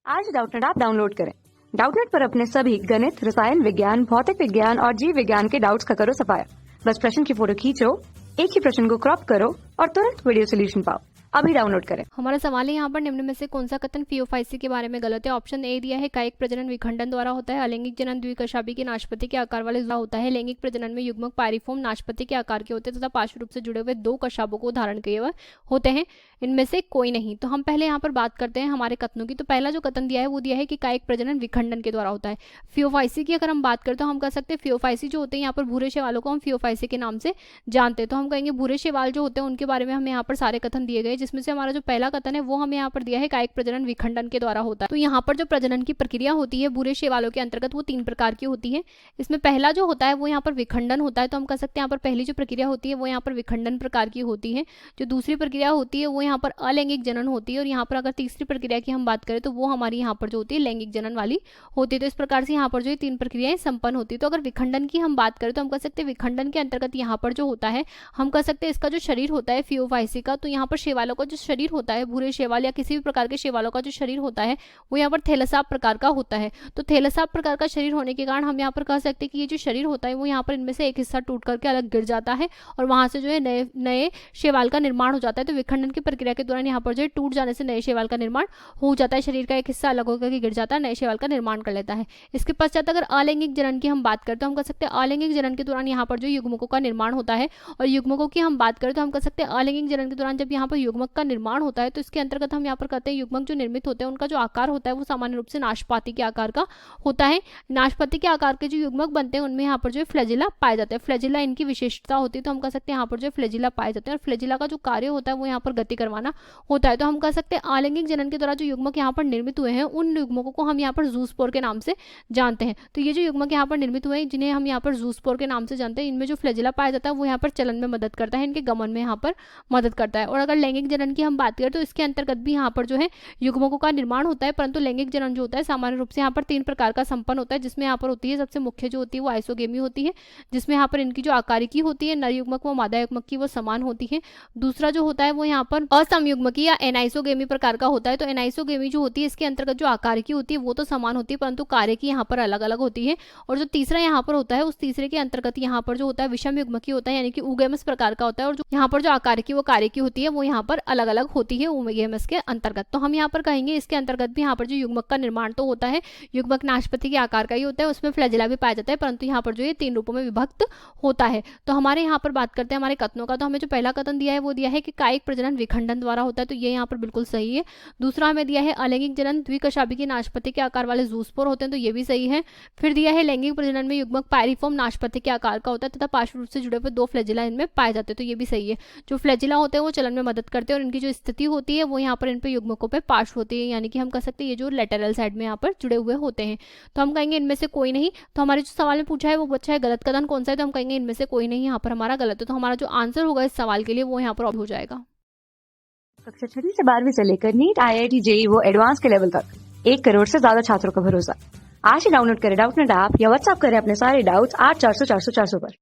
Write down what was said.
आज Doubtnut app download करें। Doubtnut पर अपने सभी गणित, रसायन विज्ञान, भौतिक विज्ञान और जीव विज्ञान के डाउट्स का करो सफाया। बस प्रश्न की फोटो खींचो, एक ही प्रश्न को क्रॉप करो और तुरंत वीडियो सोल्यूशन पाओ। अभी डाउनलोड करें। हमारा सवाल है यहाँ पर निम्न में से कौन सा कथन फियोफाइसी के बारे में गलत है। ऑप्शन ए दिया है कायिक प्रजनन विखंडन द्वारा होता है। अलैंगिक जनन द्विकशाभी के नाशपति के आकार वाले होता है। लैंगिक प्रजनन में युग्मक पायरिफॉर्म नाशपति के आकार के होते हैं तथा पार्श्व रूप से जुड़े हुए दो कशाबों को धारण किए हुए होते हैं। इनमें से कोई नहीं। तो हम पहले यहाँ पर बात करते हैं हमारे कथनों की। तो पहला जो कथन दिया है वो दिया है कि कायिक प्रजनन विखंडन के द्वारा होता है। फियोफाइसी की अगर हम बात करें तो हम कह सकते हैं फियोफाइसी जो होते हैं यहाँ पर भूरे शैवालों को हम फियोफाइसी के नाम से जानते हैं। तो हम कहेंगे भूरे शैवाल जो होते हैं उनके बारे में हमें यहाँ पर सारे कथन दिए गए, जिसमें से हमारा जो पहला कथन है वो हमें यहाँ पर दिया है कायिक प्रजनन विखंडन के द्वारा होता है। तो यहाँ पर जो प्रजनन की प्रक्रिया होती है भूरे शैवालों के अंतर्गत वो 3 प्रकार की होती है। इसमें पहला जो होता है वो यहाँ पर विखंडन होता है। तो हम कह सकते हैं यहाँ पर पहली जो प्रक्रिया होती है वो यहाँ पर विखंडन प्रकार की होती है। जो दूसरी प्रक्रिया होती है वो यहाँ पर अलैंगिक जनन होती है। और यहाँ पर अगर तीसरी प्रक्रिया की हम बात करें तो वो हमारी यहाँ पर जो होती है लैंगिक जनन वाली होती है। तो इस प्रकार से यहाँ पर जो 3 प्रक्रियाएं संपन्न होती है। तो अगर विखंडन की हम बात करें तो हम कह सकते हैं विखंडन के अंतर्गत यहाँ पर जो होता है हम कह सकते हैं इसका जो शरीर होता है फियोफाइसी का, तो यहाँ पर शैवालों का जो शरीर होता है भूरे शैवाल या किसी भी प्रकार के शैवालों का जो शरीर होता है वो यहाँ पर थैलेसाप प्रकार का होता है। तो थैलेसाप प्रकार का शरीर होने के कारण हम यहाँ पर कह सकते हैं कि ये जो शरीर होता है वो यहाँ पर इनमें से एक हिस्सा टूट करके अलग गिर जाता है और वहां से जो है नए शैवाल का निर्माण हो जाता है। तो विखंडन की प्रक्रिया के दौरान यहाँ पर जो है टूट जाने से नए शैवाल का निर्माण हो जाता है। शरीर का एक हिस्सा अलग होकर के गिर जाता है, नए शैवाल का निर्माण कर लेता है। इसके पश्चात अगर अलैंगिक जनन की हम बात करें तो हम कह सकते हैं अलैंगिक जनन के दौरान यहाँ पर जो युग्मकों का निर्माण होता है। और युग्मकों की हम बात करें तो हम कह सकते हैं अलैंगिक जनन के दौरान जब यहाँ पर युग्मक का निर्माण होता है तो इसके अंतर्गत हम यहाँ पर कहते हैं युग्मक जो निर्मित होते हैं उनका जो आकार होता है वो सामान्य रूप से नाशपाती के आकार का होता है। नाशपाती के आकार के जो युग्मक बनते हैं उनमें यहाँ पर जो फ्लैजिला पाए जाते हैं। फ्लैजिला इनकी विशेषता होती है। तो हम कह सकते हैं यहाँ पर जो फ्लैजिला पाए जाते हैं और फ्लैजिला का जो कार्य होता है वो यहाँ पर गति करवाना होता है। तो हम कह सकते हैं अलैंगिक जनन के द्वारा जो युग्मक यहाँ पर निर्मित हुए हैं उन युग्मकों को हम यहाँ पर जूस्पोर के नाम से जानते हैं। तो ये जो युग्मक यहाँ पर निर्मित हुए हैं जिन्हें हम यहाँ पर जूस्पोर के नाम से जानते हैं, इनमें जो फ्लैजिला पाया जाता है वो यहाँ पर चलन में मदद करता है, इनके गमन में यहाँ पर मदद करता है। और अगर लैंगिक जनन की हम बात करें तो इसके अंतर्गत भी यहाँ पर जो है युग्मकों का निर्माण होता है। परंतु लैंगिक जनन जो होता है सामान्य रूप से यहाँ पर 3 प्रकार का संपन्न होता है, जिसमें यहाँ पर होती है सबसे मुख्य जो होती है वो आइसोगेमी होती है, जिसमें यहाँ पर इनकी जो आकारिकी होती है नर युग्मक व मादा युग्मक की वो समान होती है। दूसरा जो होता है वो यहाँ पर असमयुग्मकी या एनाइसोगेमी प्रकार का होता है। तो एनाइसोगेमी जो होती है इसके अंतर्गत जो आकारिकी होती है वो तो समान होती है परंतु कार्य की यहाँ पर अलग अलग होती है। और जो तीसरा यहाँ पर होता है उस तीसरे के अंतर्गत यहाँ पर जो होता है विषम युग्मकी होता है, यानी कि ऊगेमस प्रकार का होता है। और जो यहाँ पर जो आकारिकी वो कार्य की होती है वो यहाँ पर अलग अलग होती है ऊगेमस के अंतर्गत। तो हम यहाँ पर कहेंगे इसके अंतर्गत भी यहाँ पर जो युग्मक का निर्माण तो होता है, युग्मक नाशपति के आकार का ही होता है, उसमें फ्लैजिला भी पाया जाता है, परंतु यहाँ पर जो ये 3 रूपों में विभक्त होता है। तो हमारे यहाँ पर बात करते हैं हमारे कथनों का। तो हमें जो पहला कथन दिया है वो दिया है कि कायिक प्रजनन विखंडन द्वारा होता है, तो ये यहाँ पर बिल्कुल सही है। दूसरा हमें दिया है अलैंगिक जनन द्विकशाभी के नाशपति के आकार वाले जूस्पोर होते हैं, तो ये भी सही है। फिर दिया है लैंगिक प्रजनन में युग्मक पायरिफॉर्म नाशपति के आकार का होता है तथा पार्श्व रूप से जुड़े हुए 2 फ्लैजिला इनमें पाए जाते हैं, तो ये भी सही है। जो फ्लैजिला होते हैं वो चलन में मदद करते हैं और इनकी जो स्थिति होती है वो यहाँ पर इन पे युग्मकों पे पार्श्व होती है, यानी कि हम कह सकते हैं ये जो लेटरल साइड में यहाँ पर जुड़े हुए होते हैं। तो हम कहेंगे इनमें से कोई नहीं। तो हमारे जो सवाल में पूछा है वो बच्चा है गलत कथन कौन सा है, तो हम कहेंगे इनमें से कोई नहीं, यहाँ पर हमारा गलत है। तो हमारा जो आंसर होगा इस सवाल के लिए वो यहाँ पर हो जाएगा। कक्षा 6 से 12वीं से लेकर नीट, IIT, JEE वो एडवांस के लेवल तक 1 करोड़ से ज्यादा छात्रों का भरोसा। आज ही डाउनलोड करें डाउटनेट ऐप या व्हाट्सएप करें अपने सारे डाउट्स 8400 400 400 पर।